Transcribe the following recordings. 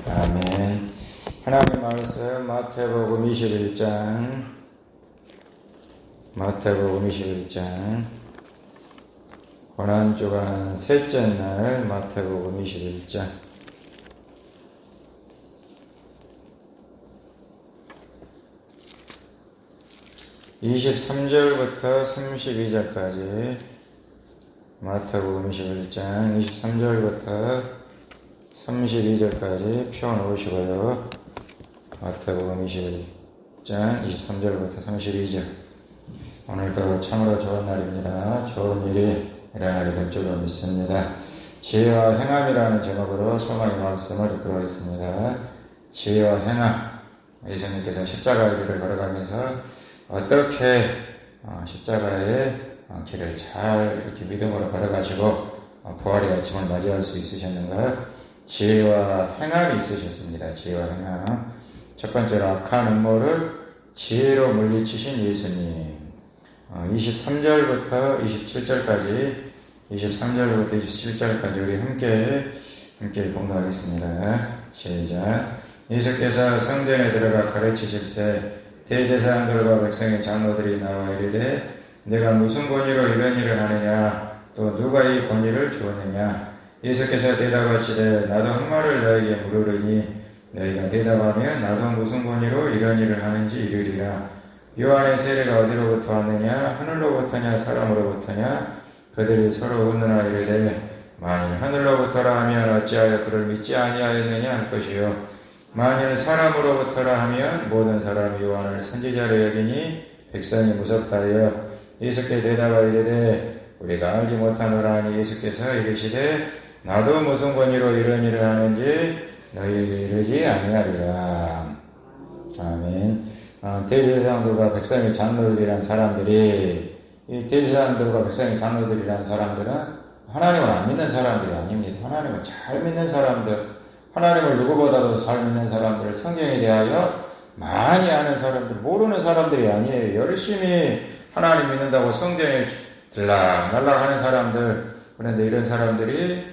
아멘. 하나님 말씀 마태복음 21장 고난주간 셋째 날 마태복음 21장 23절부터 32절까지 마태복음 21장 23절부터 32절까지 펴 놓으시고요. 마태복음 21장 23절부터 32절. 오늘도 참으로 좋은 날입니다. 좋은 일이 일어나게 될 줄로 믿습니다. 지혜와 행함이라는 제목으로 소망의 말씀을 듣도록 하겠습니다. 지혜와 행함. 예수님께서 십자가의 길을 걸어가면서 어떻게 십자가의 길을 잘 이렇게 믿음으로 걸어가시고 부활의 아침을 맞이할 수 있으셨는가? 지혜와 행함이 있으셨습니다. 지혜와 행함. 첫 번째로 악한 음모를 지혜로 물리치신 예수님. 23절부터 27절까지 우리 함께 공부하겠습니다. 시작. 예수께서 성전에 들어가 가르치실세 대제사장들과 백성의 장로들이 나와 이르되 내가 무슨 권위로 이런 일을 하느냐 또 누가 이 권위를 주었느냐. 예수께서 대답하시되 나도 한 말을 너에게 물으리니 너희가 대답하면 나도 무슨 권위로 이런 일을 하는지 이르리라. 요한의 세례가 어디로부터 왔느냐 하늘로부터냐 사람으로부터냐. 그들이 서로 웃느나 이르되 만일 하늘로부터라 하면 어찌하여 그를 믿지 아니하였느냐 할 것이요 만일 사람으로부터라 하면 모든 사람이 요한을 선지자로 여기니 백성이 무섭다 하여 예수께 대답하여 이르되 우리가 알지 못하노라 하니 예수께서 이르시되 나도 무슨 권위로 이런 일을 하는지 너희에게 이르지 아니하리라. 아멘. 대제사장들과 백성의 장로들이란 사람들이 이 대제사장들과 백성의 장로들이란 사람들은 하나님을 안 믿는 사람들이 아닙니다. 하나님을 잘 믿는 사람들, 하나님을 누구보다도 잘 믿는 사람들, 성경에 대하여 많이 아는 사람들, 모르는 사람들이 아니에요. 열심히 하나님 믿는다고 성전에 들락날락 하는 사람들. 그런데 이런 사람들이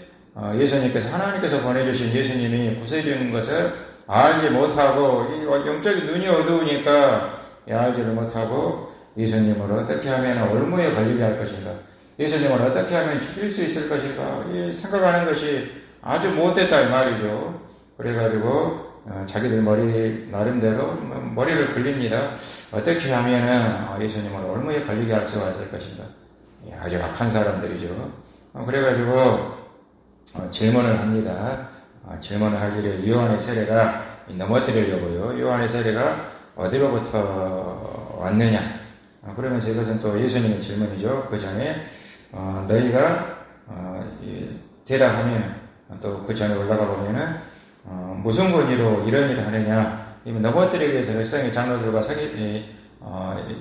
예수님께서 하나님께서 보내주신 예수님이 구세주인 것을 알지 못하고 이 영적인 눈이 어두우니까 알지를 못하고 예수님을 어떻게 하면 올무에 걸리게 할 것인가, 예수님을 어떻게 하면 죽일 수 있을 것인가 이 생각하는 것이 아주 못됐다 이 말이죠. 그래가지고 자기들 머리 나름대로 머리를 굴립니다. 어떻게 하면 예수님을 올무에 걸리게 할 수가 있을 것인가. 아주 악한 사람들이죠. 그래가지고 질문을 합니다. 질문을 하기를 요한의 세례가 넘어뜨리려고요. 요한의 세례가 어디로부터 왔느냐. 그러면서 이것은 또 예수님의 질문이죠. 그 전에 너희가 대답하면 또 그 전에 올라가 보면은 무슨 권위로 이런 일을 하느냐. 넘어뜨리기 위해서 백성의 장로들과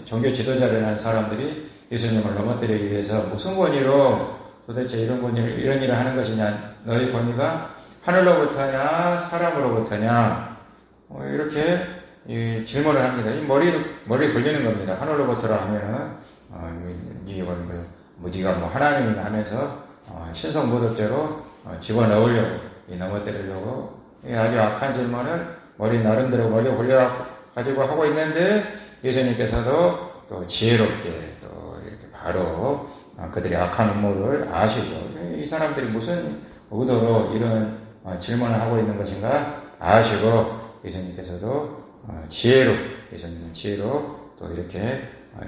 종교 지도자라는 사람들이 예수님을 넘어뜨리기 위해서 무슨 권위로 도대체 이런 일을 하는 것이냐. 너희 권위가 하늘로부터냐 사람으로부터냐. 이렇게 질문을 합니다. 이 머리 굴리는 겁니다. 하늘로부터라 하면은 네가 뭐 하나님인가 하면서 신성모독죄로 집어넣으려고 넘어뜨리려고 아주 악한 질문을 나름대로 머리 굴려가지고 하고 있는데 예수님께서도 또 지혜롭게 또 이렇게 바로 그들이 악한 음모를 아시죠. 이 사람들이 무슨 의도로 이런 질문을 하고 있는 것인가 아시고 예수님께서도 예수님은 지혜로 또 이렇게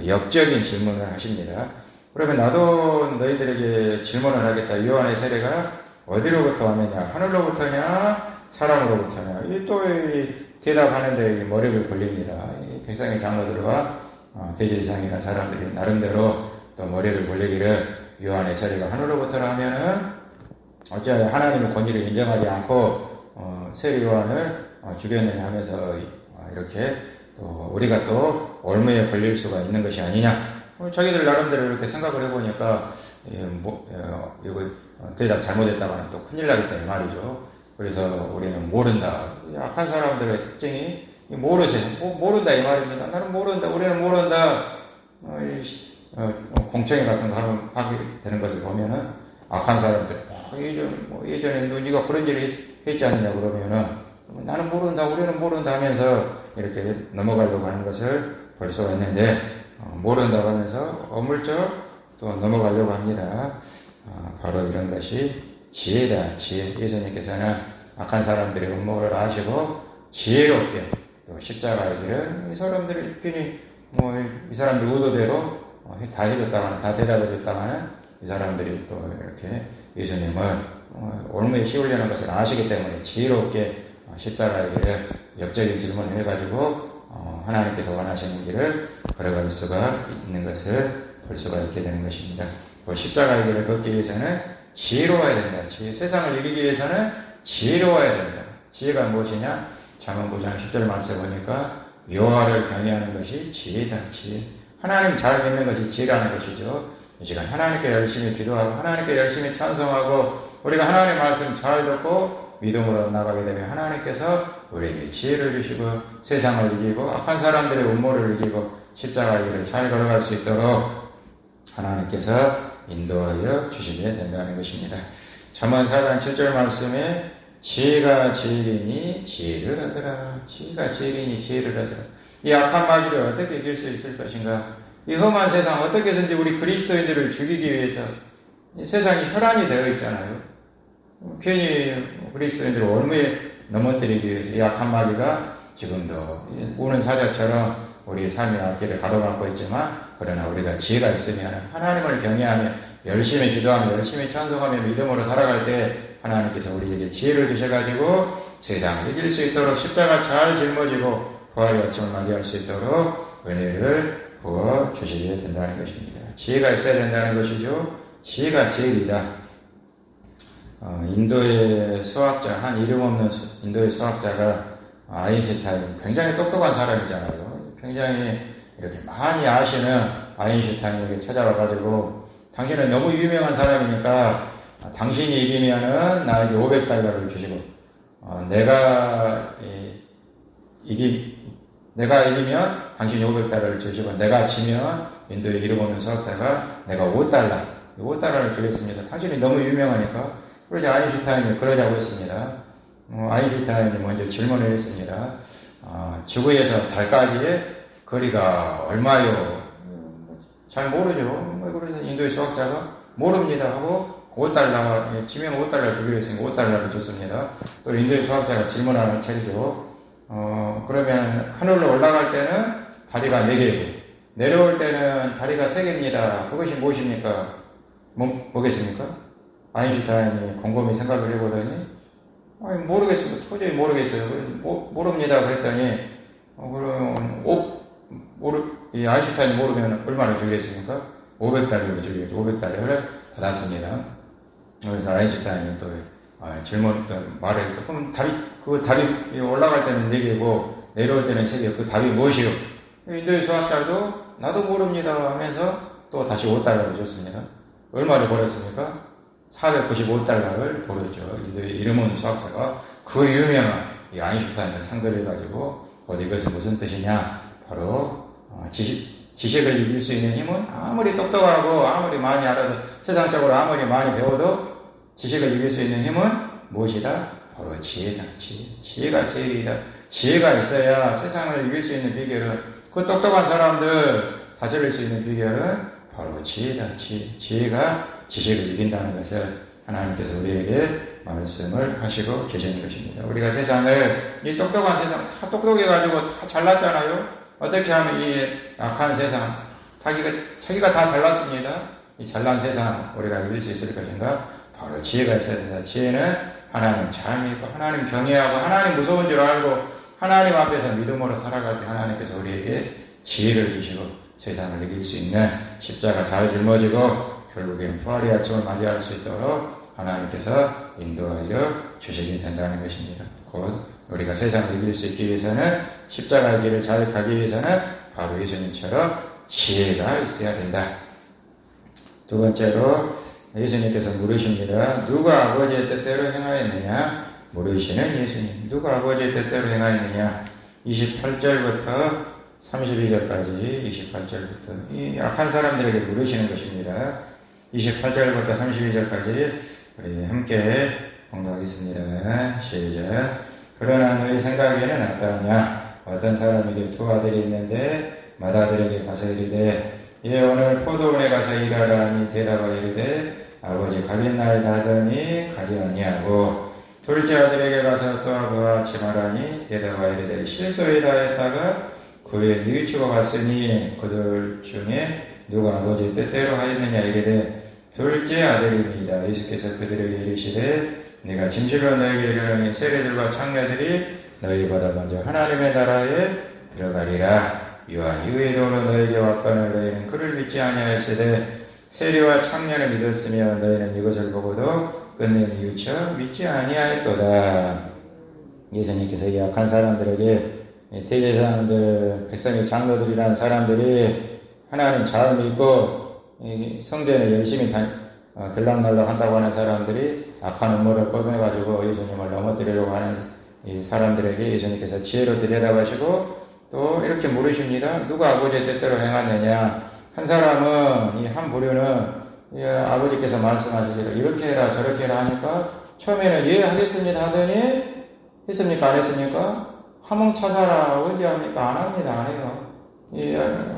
역적인 질문을 하십니다. 그러면 나도 너희들에게 질문을 하겠다. 요한의 세례가 어디로부터 왔느냐? 하늘로부터냐? 사람으로부터냐? 또 대답하는데 머리를 굴립니다. 백성의 장로들과 대제사장이나 사람들이 나름대로 또 머리를 굴리기를 요한의 세례가 하늘로부터라 하면은 어찌하여 하나님의 권위를 인정하지 않고 세례 요한을 죽였느냐 하면서 이렇게 또 우리가 또 올무에 걸릴 수가 있는 것이 아니냐. 자기들 나름대로 이렇게 생각을 해보니까 이거 대답 잘못했다가는 또 큰일 나겠다 이 말이죠. 그래서 우리는 모른다. 악한 사람들의 특징이 모르세요. 모른다 이 말입니다. 나는 모른다. 우리는 모른다. 공청회 같은 거 하게 되는 것을 보면은 악한 사람들 예전에 너 네가 그런 일을 했지 않느냐 그러면은 나는 모른다, 우리는 모른다 하면서 이렇게 넘어가려고 하는 것을 볼 수가 있는데, 모른다고 하면서 어물쩍 또 넘어가려고 합니다. 바로 이런 것이 지혜다, 지혜. 예수님께서는 악한 사람들의 음모를 아시고 지혜롭게 또 십자가의 길을 이 사람들이 괜히 이 사람들 의도대로 다 해줬다가는, 다 대답해줬다가는 이 사람들이 또 이렇게 예수님을 올무에 씌우려는 것을 아시기 때문에 지혜롭게 십자가의 길에 역적인 질문을 해가지고 하나님께서 원하시는 길을 걸어갈 수가 있는 것을 볼 수가 있게 되는 것입니다. 십자가의 길을 걷기 위해서는 지혜로워야 된다. 세상을 이기기 위해서는 지혜로워야 된다. 지혜가 무엇이냐? 잠언 9장 10절 말씀 보니까 여호와를 경외하는 것이 지혜다. 지혜. 하나님 잘 믿는 것이 지혜라는 것이죠. 이 시간 하나님께 열심히 기도하고 하나님께 열심히 찬송하고 우리가 하나님의 말씀 잘 듣고 믿음으로 나가게 되면 하나님께서 우리에게 지혜를 주시고 세상을 이기고 악한 사람들의 음모를 이기고 십자가의 길을 잘 걸어갈 수 있도록 하나님께서 인도하여 주시게 된다는 것입니다. 잠언 4장 7절 말씀에 지혜가 지혜리니 지혜를 얻으라. 지혜가 지혜리니 지혜를 얻으라. 이 악한 마귀를 어떻게 이길 수 있을 것인가? 이 험한 세상 어떻게 해서든지 우리 그리스도인들을 죽이기 위해서 이 세상이 혈안이 되어 있잖아요. 괜히 그리스도인들을 올무에 넘어뜨리기 위해서 이 악한 마귀가 지금도 우는 사자처럼 우리 삶의 앞길을 가로막고 있지만, 그러나 우리가 지혜가 있으면 하나님을 경외하며 열심히 기도하며 열심히 찬송하며 믿음으로 살아갈 때 하나님께서 우리에게 지혜를 주셔가지고 세상을 이길 수 있도록 십자가 잘 짊어지고 부활의 아침을 맞이할 수 있도록 은혜를 부어 주시게 된다는 것입니다. 지혜가 있어야 된다는 것이죠. 지혜가 제일이다. 인도의 수학자, 한 이름 없는 인도의 수학자가 아인슈타인, 굉장히 똑똑한 사람이잖아요. 굉장히 이렇게 많이 아시는 아인슈타인에게 찾아와가지고 당신은 너무 유명한 사람이니까 당신이 이기면은 나에게 $500를 주시고 내가 이기면 당신이 $500를 주시고 내가 지면 인도의 이름 없는 수학자가 내가 $5를 주겠습니다. 당신이 너무 유명하니까. 그러자 아인슈타인이 그러자고 했습니다. 아인슈타인이 먼저 질문을 했습니다. 지구에서 달까지의 거리가 얼마요? 잘 모르죠. 그래서 인도의 수학자가 모릅니다 하고 $5, 지면 $5 주기로 했으니까 $5를 줬습니다. 또 인도의 수학자가 질문하는 차리죠. 그러면 하늘로 올라갈 때는 다리가 4개고 내려올 때는 다리가 3개입니다. 그것이 무엇입니까? 뭐겠습니까? 아인슈타인이 곰곰이 생각을 해보더니 모르겠습니다. 도저히 모르겠어요. 모릅니다. 그랬더니 그럼 이 아인슈타인이 모르면 얼마나 주겠습니까? $500을 주겠죠. $500을 받았습니다. 그래서 아인슈타인이 또 말을 했죠. 그럼 답이 올라갈 때는 4개고 내려올 때는 3개. 그 답이 무엇이요? 인도의 수학자도 나도 모릅니다 하면서 또 다시 $5를 줬습니다. 얼마를 벌었습니까? $495를 벌었죠. 인도의 이름 없는 수학자가 그 유명한 이 아인슈타인을 상대로 해가지고 이것은 무슨 뜻이냐? 바로 지식을 이길 수 있는 힘은 아무리 똑똑하고 아무리 많이 알아도 세상적으로 아무리 많이 배워도 지식을 이길 수 있는 힘은 무엇이다? 바로 지혜다. 지혜가 제일이다. 지혜가 있어야 세상을 이길 수 있는 비결은, 그 똑똑한 사람들 다스릴 수 있는 비결은 바로 지혜다. 지혜가 지식을 이긴다는 것을 하나님께서 우리에게 말씀을 하시고 계시는 것입니다. 우리가 세상을, 이 똑똑한 세상, 다 똑똑해가지고 다 잘났잖아요. 어떻게 하면 이 악한 세상, 자기가 다 잘났습니다. 이 잘난 세상 우리가 이길 수 있을 것인가? 바로 지혜가 있어야 된다. 지혜는 하나님 잘 믿고 하나님 경외하고 하나님 무서운 줄 알고 하나님 앞에서 믿음으로 살아갈 때 하나님께서 우리에게 지혜를 주시고 세상을 이길 수 있는 십자가 잘 짊어지고 결국엔 부활의 아침을 맞이할 수 있도록 하나님께서 인도하여 주시게 된다는 것입니다. 곧 우리가 세상을 이길 수 있기 위해서는 십자가의 길을 잘 가기 위해서는 바로 예수님처럼 지혜가 있어야 된다. 두 번째로 예수님께서 물으십니다. 누가 아버지의 뜻대로 행하였느냐? 물으시는 예수님. 누가 아버지의 뜻대로 행하였느냐? 28절부터 32절까지 28절부터 이 악한 사람들에게 물으시는 것입니다. 28절부터 32절까지 우리 함께 공부하겠습니다. 시작. 그러나 너희 생각에는 어떠하냐? 어떤 사람에게 두 아들이 있는데 맏아들에게 가서 이르되 예 오늘 포도원에 가서 일하라 하니 대답하여 이르되 아버지 가겠나이다 하더니 가지 아니하고 둘째 아들에게 가서 또 그와 같이 말하니 대답하여 이르되 실소이다 했다가 그의 뉘우치고 갔으니 그들 중에 누가 아버지 뜻대로 하였느냐 이르되 둘째 아들입니다. 예수께서 그들에게 이르시되 네가 진실로 너에게 이르노니 세리들과 창녀들이 너희보다 먼저 하나님의 나라에 들어가리라. 이와 이후에도 너에게 왔거늘 너희는 그를 믿지 아니하였으되 세리와 창녀를 믿었으며 너희는 이것을 보고도 끝내 뉘우쳐 믿지 아니하였도다. 예수님께서 이 악한 사람들에게 대제사장들, 백성의 장로들이라는 사람들이 하나님 잘 믿고 성전에 열심히 들락날락 한다고 하는 사람들이 악한 음모를 꺼내가지고 예수님을 넘어뜨리려고 하는 이 사람들에게 예수님께서 지혜롭게 대답하시고 또 이렇게 물으십니다. 누가 아버지의 뜻대로 행하느냐? 한 사람은 이 한 부류는 아버지께서 말씀하시기를 이렇게 해라 저렇게 해라 하니까 처음에는 예 하겠습니다 하더니 했습니까 안 했습니까? 화몽차사라 언제 합니까? 안 합니다. 안 해요.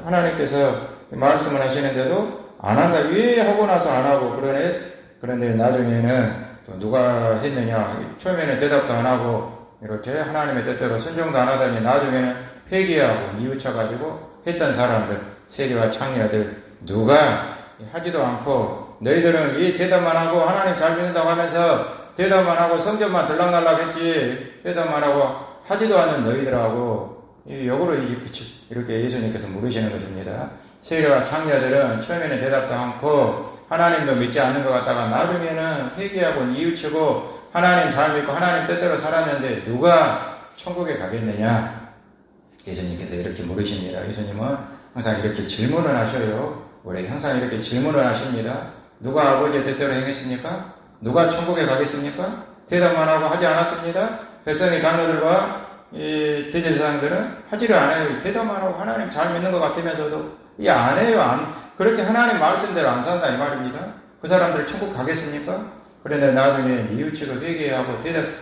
하나님께서 말씀을 하시는데도 안 한다. 예 하고 나서 안 하고 그런데 나중에는 또 누가 했느냐 처음에는 대답도 안 하고 이렇게 하나님의 뜻대로 순종도 안 하더니 나중에는 회개하고 뉘우쳐가지고 했던 사람들 세리와 창녀들 누가 하지도 않고 너희들은 이 대답만 하고 하나님 잘 믿는다고 하면서 대답만 하고 성전만 들락날락 했지 대답만 하고 하지도 않는 너희들하고 역으로 이렇게 예수님께서 물으시는 것입니다. 세리와 창녀들은 처음에는 대답도 않고 하나님도 믿지 않는 것 같다가 나중에는 회개하고 뉘우치고 하나님 잘 믿고 하나님 뜻대로 살았는데 누가 천국에 가겠느냐? 예수님께서 이렇게 물으십니다. 예수님은 항상 이렇게 질문을 하셔요. 우리 항상 이렇게 질문을 하십니다. 누가 아버지의 뜻대로 행했습니까? 누가 천국에 가겠습니까? 대답만 하고 하지 않았습니다. 백성의 장로들과 이 대제사장들은 하지를 않아요. 대답만 하고 하나님 잘 믿는 것 같으면서도 안 해요. 그렇게 하나님 말씀대로 안 산다 이 말입니다. 그 사람들 천국 가겠습니까? 그런데 나중에 뉘우치고 회개하고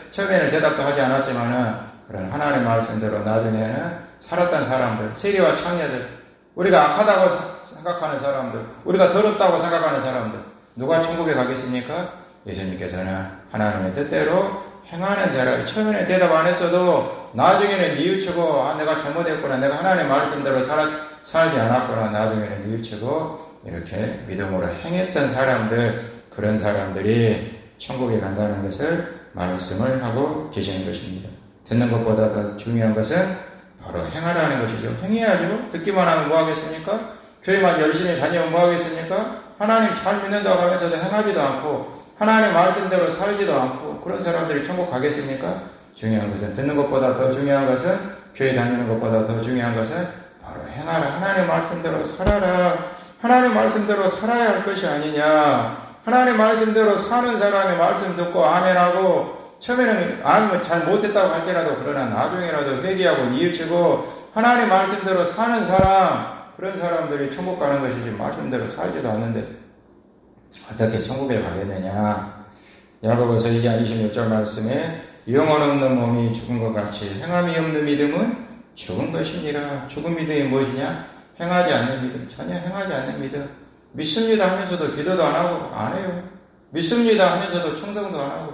처음에는 대답도 하지 않았지만은 그런 하나님 말씀대로 나중에는 살았던 사람들, 세리와 창녀들, 우리가 악하다고 생각하는 사람들, 우리가 더럽다고 생각하는 사람들, 누가 천국에 가겠습니까? 예수님께서는 하나님의 뜻대로 행하는 자라. 처음에는 대답 안 했어도 나중에는 뉘우치고 내가 잘못했구나, 내가 하나님의 말씀대로 살지 않았구나, 나중에는 뉘우치고 이렇게 믿음으로 행했던 사람들, 그런 사람들이 천국에 간다는 것을 말씀을 하고 계시는 것입니다. 듣는 것보다 더 중요한 것은 바로 행하라는 것이죠. 행해야죠. 듣기만 하면 뭐 하겠습니까? 교회만 열심히 다니면 뭐 하겠습니까? 하나님 잘 믿는다고 하면서도 행하지도 않고 하나님 말씀대로 살지도 않고 그런 사람들이 천국 가겠습니까? 중요한 것은 듣는 것보다 더 중요한 것은 교회 다니는 것보다 더 중요한 것은 바로 행하라. 하나님 말씀대로 살아라. 하나님 말씀대로 살아야 할 것이 아니냐. 하나님 말씀대로 사는 사람의 말씀 듣고 아멘하고 처음에는 잘 못했다고 할지라도 그러나 나중에라도 회개하고 뉘우치고 하나님 말씀대로 사는 사람 그런 사람들이 천국 가는 것이지 말씀대로 살지도 않는데 어떻게 천국에 가겠느냐. 야고보서 2장 26절 말씀에 영혼 없는 몸이 죽은 것 같이 행함이 없는 믿음은 죽은 것이니라. 죽은 믿음이 무엇이냐? 행하지 않는 믿음. 전혀 행하지 않는 믿음. 믿습니다 하면서도 기도도 안 하고 안 해요. 믿습니다 하면서도 충성도 안 하고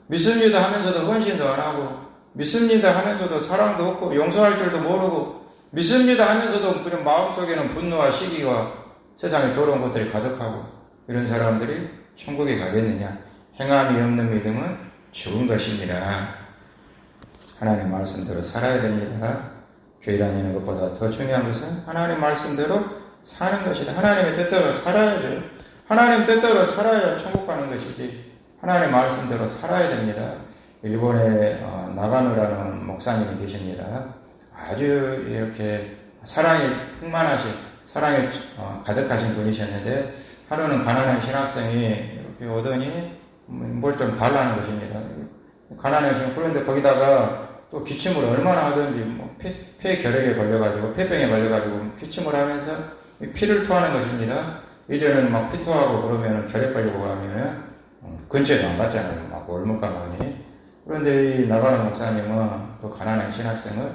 믿습니다 하면서도 헌신도 안 하고 믿습니다 하면서도 사랑도 없고 용서할 줄도 모르고 믿습니다 하면서도 그런 마음속에는 분노와 시기와 세상에 더러운 것들이 가득하고 이런 사람들이 천국에 가겠느냐. 행함이 없는 믿음은 죽은 것입니다. 하나님 말씀대로 살아야 됩니다. 교회 다니는 것보다 더 중요한 것은 하나님 말씀대로 사는 것이다. 하나님의 뜻대로 살아야죠. 하나님 뜻대로 살아야 천국 가는 것이지 하나님 말씀대로 살아야 됩니다. 일본에 나가누라는 목사님이 계십니다. 아주 이렇게 사랑이 풍만하신 사랑이 가득하신 분이셨는데 하루는 가난한 신학생이 이렇게 오더니 뭘 좀 달라는 것입니다. 가난해서 그런데 거기다가 또 기침을 얼마나 하든지 폐결핵에 걸려가지고 폐병에 걸려가지고 기침을 하면서 피를 토하는 것입니다. 이제는 막 피토하고 그러면 결핵 걸리고 가면 근처에도 안 갔잖아요. 막 올무가만이. 그런데 이 나가는 목사님은 그 가난한 신학생을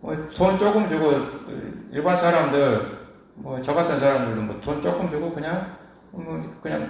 뭐 돈 조금 주고, 일반 사람들, 뭐 저 같은 사람들도 뭐 돈 조금 주고 그냥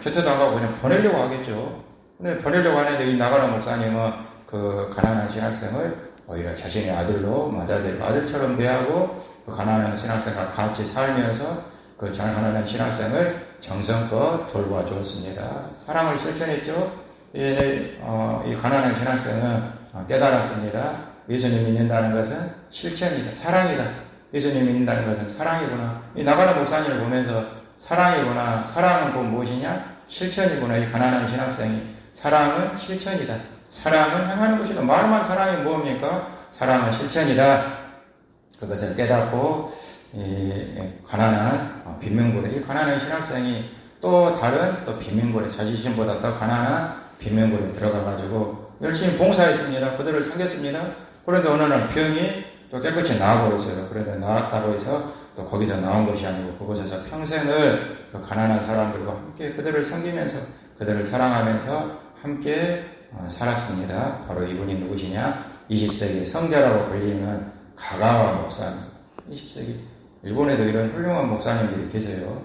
곁에도 안 가고 그냥 보내려고 하겠죠. 근데 보내려고 하는데 이 나가는 목사님은 그 가난한 신학생을 오히려 자신의 아들로 맞아들이고 아들처럼 대하고 그 가난한 신학생과 같이 살면서 그 가난한 신학생을 정성껏 돌봐주었습니다. 사랑을 실천했죠. 이 가난한 신학생은 깨달았습니다. 예수님 믿는다는 것은 실천이다. 사랑이다. 예수님 믿는다는 것은 사랑이구나. 이 나가는 목사님을 보면서 사랑이구나. 사랑은 곧 무엇이냐? 실천이구나. 이 가난한 신학생이 사랑은 실천이다. 사랑은 행하는 것이다. 말만 사랑이 뭡니까? 사랑은 실천이다. 그것을 깨닫고 가난한 빈민굴에 이 가난한 신학생이 또 다른 빈민굴에 자신보다 더 가난한 빈민굴에 들어가가지고 열심히 봉사했습니다. 그들을 섬겼습니다. 그런데 어느 날 병이 또 깨끗이 나아버렸어요. 그런데 나았다고 해서 또 거기서 나온 것이 아니고 그곳에서 평생을 그 가난한 사람들과 함께 그들을 섬기면서 그들을 사랑하면서 함께 살았습니다. 바로 이분이 누구시냐? 20세기 성자라고 불리는 가가와 목사님. 20세기 일본에도 이런 훌륭한 목사님들이 계세요.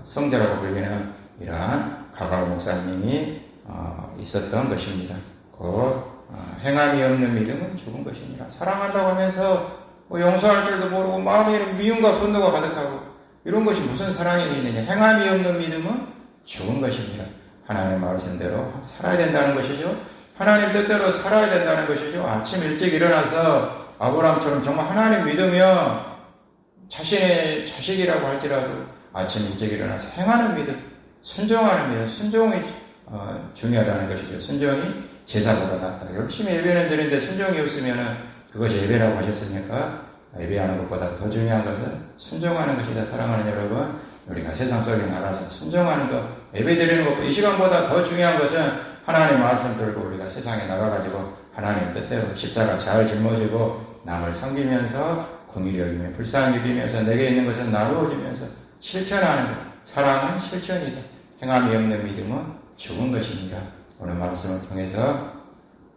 성자라고 불리는 이러한 가가와 목사님이 있었던 것입니다. 곧 행함이 없는 믿음은 죽은 것이니라. 사랑한다고 하면서 뭐 용서할 줄도 모르고 마음에 미움과 분노가 가득하고 이런 것이 무슨 사랑이 있느냐. 행함이 없는 믿음은 죽은 것입니다. 하나님의 말씀대로 살아야 된다는 것이죠. 하나님 뜻대로 살아야 된다는 것이죠. 아침 일찍 일어나서 아브라함처럼 정말 하나님 믿으며 자신의 자식이라고 할지라도 아침 일찍 일어나서 행하는 믿음, 순종하는 믿음, 순종이 중요하다는 것이죠. 순종이 제사보다 낫다. 열심히 예배는 드리는데 순종이 없으면 그것이 예배라고 하셨으니까 예배하는 것보다 더 중요한 것은 순종하는 것이다. 사랑하는 여러분, 우리가 세상 속에 나가서 순종하는 것, 예배 드리는 것, 이 시간보다 더 중요한 것은 하나님의 말씀 들고 우리가 세상에 나가가지고 하나님 뜻대로 십자가 잘 짊어지고 남을 섬기면서 긍휼히 여기며 불쌍히 여기면서 내게 있는 것은 나누어지면서 실천하는 것. 사랑은 실천이다. 행함이 없는 믿음은 죽은 것입니다. 오늘 말씀을 통해서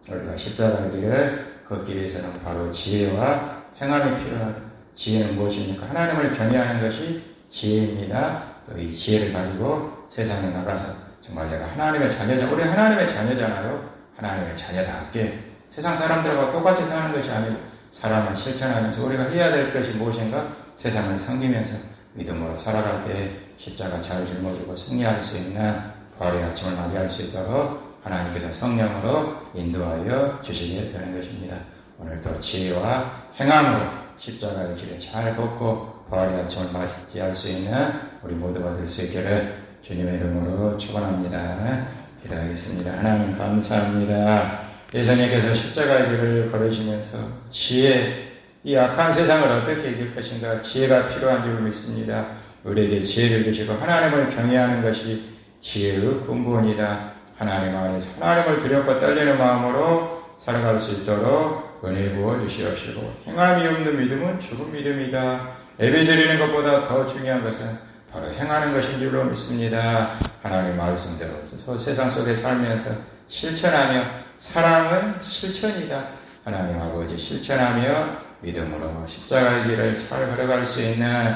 우리가 십자가의 길을 걷기 위해서는 바로 지혜와 행함이 필요하다. 지혜는 무엇입니까? 하나님을 경외하는 것이 지혜입니다. 또 이 지혜를 가지고 세상에 나가서 정말 내가 하나님의 자녀자, 우리 하나님의 자녀잖아요. 하나님의 자녀답게 세상 사람들과 똑같이 사는 것이 아니고 사람을 실천하면서 우리가 해야 될 것이 무엇인가? 세상을 섬기면서 믿음으로 살아갈 때 십자가 잘 짊어지고 승리할 수 있는 부활의 아침을 맞이할 수 있도록 하나님께서 성령으로 인도하여 주시게 되는 것입니다. 오늘도 지혜와 행함으로 십자가의 길을 잘 걷고 부활의 아침을 맞이할 수 있는 우리 모두가 될 수 있기를 주님의 이름으로 축원합니다. 기도하겠습니다. 하나님 감사합니다. 예수님께서 십자가의 길을 걸으시면서 지혜, 이 악한 세상을 어떻게 이길 것인가 지혜가 필요한 줄 믿습니다. 우리에게 지혜를 주시고 하나님을 경외하는 것이 지혜의 근본이다. 하나님 안에서 하나님을 두렵고 떨리는 마음으로 살아갈 수 있도록 은혜 부어 주시옵시고 행함이 없는 믿음은 죽은 믿음이다. 예배 드리는 것보다 더 중요한 것은 바로 행하는 것인 줄로 믿습니다. 하나님 말씀대로 세상 속에 살면서 실천하며 사랑은 실천이다. 하나님 아버지 실천하며 믿음으로 십자가의 길을 잘 걸어갈 수 있는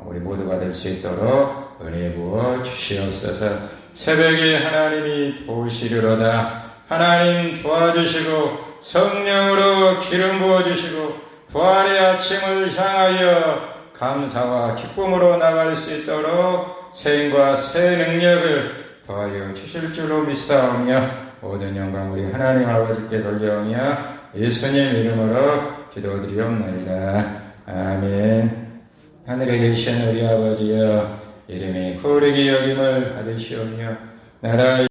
우리 모두가 될 수 있도록 은혜 부어 주시옵소서. 새벽에 하나님이 도우시리로다. 하나님 도와주시고 성령으로 기름 부어주시고 부활의 아침을 향하여 감사와 기쁨으로 나갈 수 있도록 새 힘과 새 능력을 더하여 주실 줄로 믿사오며 모든 영광 우리 하나님 아버지께 돌려오며 예수님 이름으로 기도드리옵나이다. 아멘. 하늘에 계신 우리 아버지여 이름이 거룩히 여김을 받으시오며 나라의